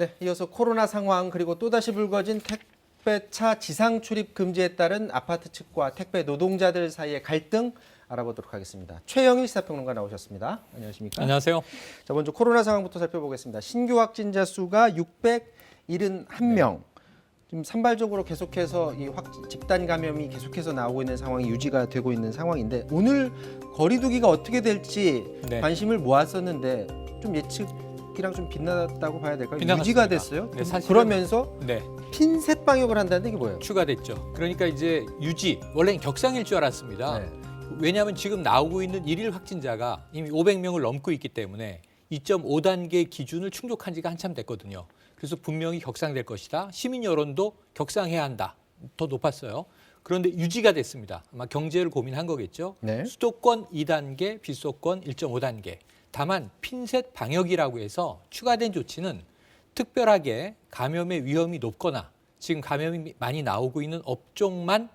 네, 이어서 코로나 상황 그리고 또다시 불거진 택배차 지상 출입 금지에 따른 아파트 측과 택배 노동자들 사이의 갈등 알아보도록 하겠습니다. 최영일 시사평론가 나오셨습니다. 안녕하십니까? 안녕하세요. 자, 먼저 코로나 상황부터 살펴보겠습니다. 신규 확진자 수가 671명. 지금 산발적으로 계속해서 이 집단 감염이 계속해서 나오고 있는 상황이 유지가 되고 있는 상황인데 오늘 거리두기가 어떻게 될지 관심을 모았었는데 좀 예측이랑 좀 빗나갔다고 봐야 될까요? 유지가 됐어요. 네, 사실은, 그러면서 핀셋 방역을 한다는 게 뭐예요? 추가됐죠. 그러니까 이제 유지, 원래는 격상일 줄 알았습니다. 왜냐하면 지금 나오고 있는 일일 확진자가 이미 500명을 넘고 있기 때문에 2.5단계 기준을 충족한 지가 한참 됐거든요. 그래서 분명히 격상될 것이다. 시민 여론도 격상해야 한다. 더 높았어요. 그런데 유지가 됐습니다. 아마 경제를 고민한 거겠죠. 수도권 2단계, 비수도권 1.5단계. 다만 핀셋 방역이라고 해서 추가된 조치는 특별하게 감염의 위험이 높거나 지금 감염이 많이 나오고 있는 업종만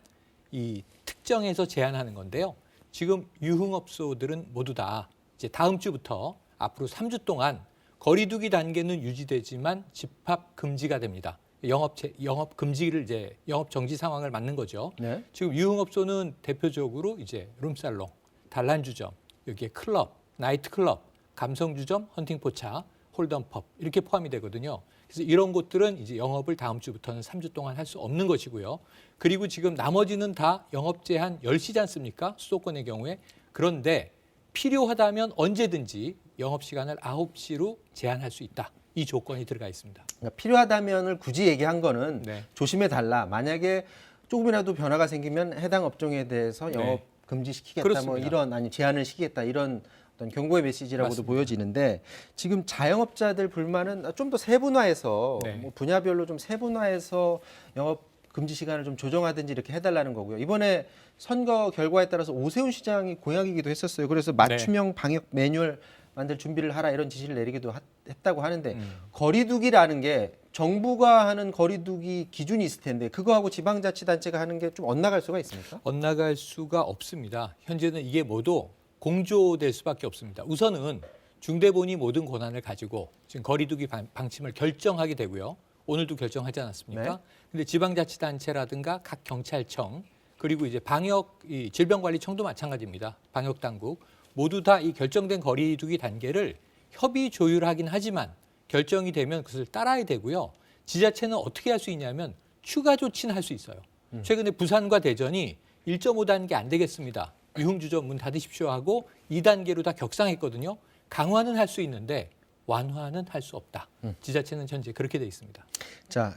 이 특정해서 제한하는 건데요. 지금 유흥업소들은 모두 다 이제 다음 주부터 앞으로 3주 동안 거리두기 단계는 유지되지만 집합 금지가 됩니다. 영업 금지를 이제 영업 정지 상황을 맞는 거죠. 지금 유흥업소는 대표적으로 이제 룸살롱, 단란주점, 여기에 클럽, 나이트 클럽, 감성주점, 헌팅포차, 홀덤펍 이렇게 포함이 되거든요. 그래서 이런 곳들은 이제 영업을 다음 주부터는 3주 동안 할 수 없는 것이고요. 그리고 지금 나머지는 다 영업 제한 10시지 않습니까? 수도권의 경우에. 그런데 필요하다면 언제든지 영업시간을 9시로 제한할 수 있다. 이 조건이 들어가 있습니다. 그러니까 필요하다면을 굳이 얘기한 거는 조심해달라. 만약에 조금이라도 변화가 생기면 해당 업종에 대해서 영업 금지시키겠다. 그렇습니다. 뭐 이런 아니 제한을 시키겠다. 이런 어떤 경고의 메시지라고도 맞습니다. 보여지는데 지금 자영업자들 불만은 좀 더 세분화해서 뭐 분야별로 좀 세분화해서 영업 금지 시간을 좀 조정하든지 이렇게 해달라는 거고요. 이번에 선거 결과에 따라서 오세훈 시장이 공약이기도 했었어요. 그래서 맞춤형 방역 매뉴얼 만들 준비를 하라 이런 지시를 내리기도 했다고 하는데 거리두기라는 게 정부가 하는 거리두기 기준이 있을 텐데 그거하고 지방자치단체가 하는 게 좀 엇나갈 수가 있습니까? 엇나갈 수가 없습니다. 현재는 이게 모두 공조될 수밖에 없습니다. 우선은 중대본이 모든 권한을 가지고 지금 거리두기 방침을 결정하게 되고요. 오늘도 결정하지 않았습니까? 근데 지방자치단체라든가 각 경찰청 그리고 이제 방역 질병관리청도 마찬가지입니다. 방역당국 모두 다 이 결정된 거리두기 단계를 협의 조율하긴 하지만 결정이 되면 그것을 따라야 되고요. 지자체는 어떻게 할 수 있냐면 추가 조치는 할 수 있어요. 최근에 부산과 대전이 1.5단계 안 되겠습니다. 유흥주점 문 닫으십시오 하고 2단계로 다 격상했거든요. 강화는 할 수 있는데 완화는 할 수 없다. 지자체는 현재 그렇게 돼 있습니다. 자,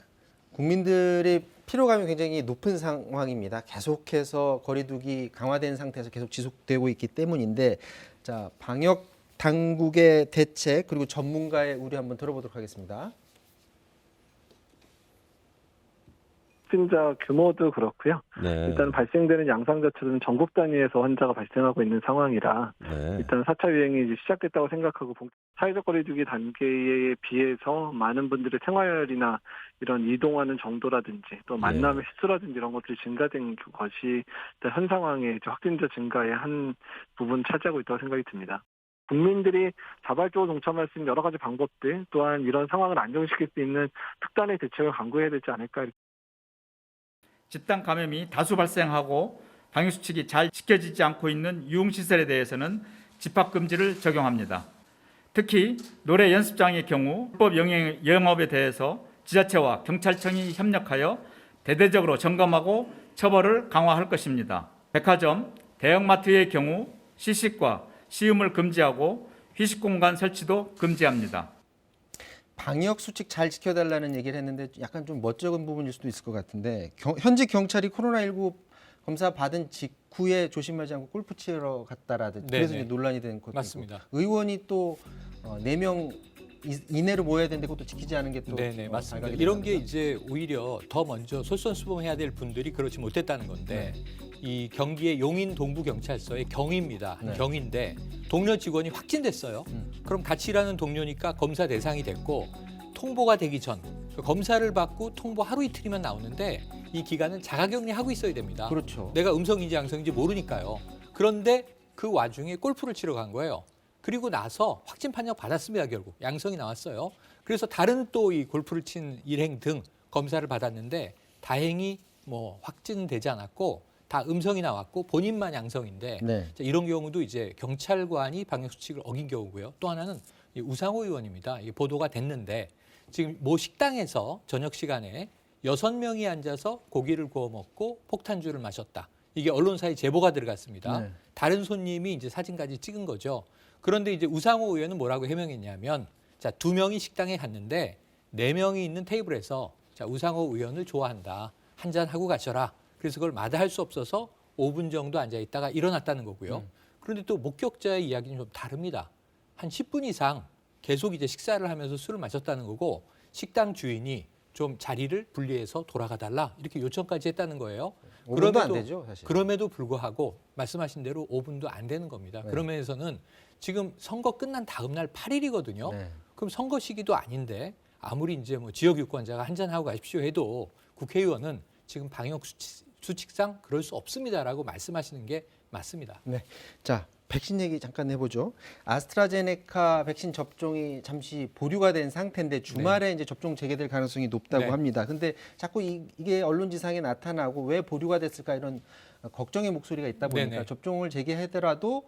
국민들의 피로감이 굉장히 높은 상황입니다. 계속해서 거리두기 강화된 상태에서 계속 지속되고 있기 때문인데 자, 방역 당국의 대책 그리고 전문가의 우려 한번 들어보도록 하겠습니다. 확진자 규모도 그렇고요. 일단 발생되는 양상 자체는 전국 단위에서 환자가 발생하고 있는 상황이라 일단 4차 유행이 이제 시작됐다고 생각하고 사회적 거리두기 단계에 비해서 많은 분들의 생활이나 이런 이동하는 정도라든지 또 만남의 횟수라든지 이런 것들이 증가된 것이 현 상황에 이제 확진자 증가의 한 부분 차지하고 있다고 생각이 듭니다. 국민들이 자발적으로 동참할 수 있는 여러 가지 방법들 또한 이런 상황을 안정시킬 수 있는 특단의 대책을 강구해야 되지 않을까. 집단 감염이 다수 발생하고 방역수칙이 잘 지켜지지 않고 있는 유흥시설에 대해서는 집합금지를 적용합니다. 특히 노래 연습장의 경우 불법 영업에 대해서 지자체와 경찰청이 협력하여 대대적으로 점검하고 처벌을 강화할 것입니다. 백화점, 대형마트의 경우 시식과 시음을 금지하고 휴식공간 설치도 금지합니다. 방역 수칙 잘 지켜달라는 얘기를 했는데 약간 좀 멋쩍은 부분일 수도 있을 것 같은데 현지 경찰이 코로나19 검사 받은 직후에 조심하지 않고 골프 치러 갔다라든지 그래서 이제 논란이 된 것도 맞습니다. 있고 의원이 또 4명 이내로 모여야 되는데 그것도 지키지 않은 게 또 맞습니다. 이런 게 이제 오히려 더 먼저 솔선수범해야 될 분들이 그렇지 못했다는 건데 이 경기의 용인 동부경찰서의 경위입니다. 경위인데 동료 직원이 확진됐어요. 그럼 같이 일하는 동료니까 검사 대상이 됐고 통보가 되기 전 검사를 받고 통보 하루 이틀이면 나오는데 이 기간은 자가격리하고 있어야 됩니다. 그렇죠. 내가 음성인지 양성인지 모르니까요. 그런데 그 와중에 골프를 치러 간 거예요. 그리고 나서 확진 판정 받았습니다. 결국 양성이 나왔어요. 그래서 다른 또 이 골프를 친 일행 등 검사를 받았는데 다행히 뭐 확진되지 않았고 다 음성이 나왔고 본인만 양성인데 네. 자, 이런 경우도 이제 경찰관이 방역 수칙을 어긴 경우고요. 또 하나는 이 우상호 의원입니다. 이게 보도가 됐는데 지금 모 식당에서 저녁 시간에 6명이 앉아서 고기를 구워 먹고 폭탄주를 마셨다. 이게 언론사에 제보가 들어갔습니다. 네. 다른 손님이 이제 사진까지 찍은 거죠. 그런데 이제 우상호 의원은 뭐라고 해명했냐면 자, 2명이 식당에 갔는데 4명이 있는 테이블에서 자, 우상호 의원을 좋아한다. 한잔 하고 가셔라. 그래서 그걸 마다할 수 없어서 5분 정도 앉아 있다가 일어났다는 거고요. 그런데 또 목격자의 이야기는 좀 다릅니다. 한 10분 이상 계속 이제 식사를 하면서 술을 마셨다는 거고 식당 주인이 좀 자리를 분리해서 돌아가달라 이렇게 요청까지 했다는 거예요. 5분도 안 되죠, 사실. 그럼에도 불구하고 말씀하신 대로 5분도 안 되는 겁니다. 네. 그런 면에서는 지금 선거 끝난 다음 날 8일이거든요. 네. 그럼 선거 시기도 아닌데 아무리 이제 뭐 지역 유권자가 한잔하고 가십시오 해도 국회의원은 지금 방역 수칙상 그럴 수 없습니다라고 말씀하시는 게 맞습니다. 네. 자, 백신 얘기 잠깐 해보죠. 아스트라제네카 백신 접종이 잠시 보류가 된 상태인데 주말에 이제 접종 재개될 가능성이 높다고 네. 합니다. 근데 자꾸 이게 언론지상에 나타나고 왜 보류가 됐을까 이런 걱정의 목소리가 있다 보니까 네네. 접종을 재개하더라도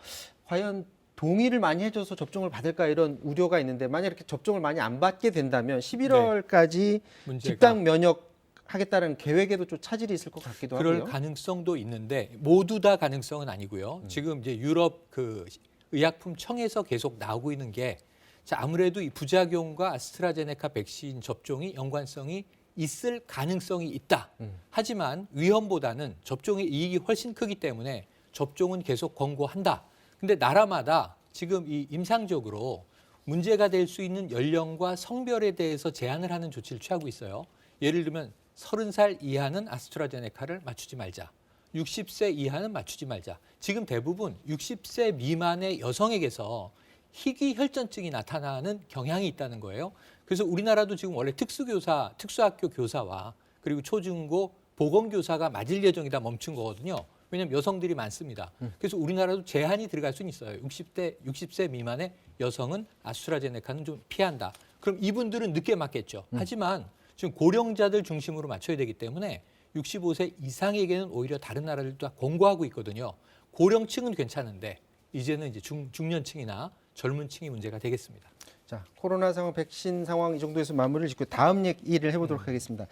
과연 동의를 많이 해줘서 접종을 받을까 이런 우려가 있는데 만약 이렇게 접종을 많이 안 받게 된다면 11월까지 문제가 집단 면역 하겠다는 계획에도 좀 차질이 있을 것 같기도 그럴 하고요. 가능성도 있는데 모두 다 가능성은 아니고요. 지금 이제 유럽 그 의약품 청에서 계속 나오고 있는 게 자, 아무래도 이 부작용과 아스트라제네카 백신 접종이 연관성이 있을 가능성이 있다. 하지만 위험보다는 접종의 이익이 훨씬 크기 때문에 접종은 계속 권고한다. 근데 나라마다 지금 이 임상적으로 문제가 될 수 있는 연령과 성별에 대해서 제한을 하는 조치를 취하고 있어요. 예를 들면 30살 이하는 아스트라제네카를 맞추지 말자. 60세 이하는 맞추지 말자. 지금 대부분 60세 미만의 여성에게서 희귀 혈전증이 나타나는 경향이 있다는 거예요. 그래서 우리나라도 지금 원래 특수학교 교사와 그리고 초중고 보건교사가 맞을 예정이다 멈춘 거거든요. 왜냐하면 여성들이 많습니다. 그래서 우리나라도 제한이 들어갈 수는 있어요. 60세 미만의 여성은 아스트라제네카는 좀 피한다. 그럼 이분들은 늦게 맞겠죠. 하지만 지금 고령자들 중심으로 맞춰야 되기 때문에 65세 이상에게는 오히려 다른 나라들도 다 권고하고 있거든요. 고령층은 괜찮은데 이제는 이제 중년층이나 젊은 층이 문제가 되겠습니다. 자, 코로나 상황, 백신 상황 이 정도에서 마무리를 짓고 다음 얘기를 해보도록 하겠습니다.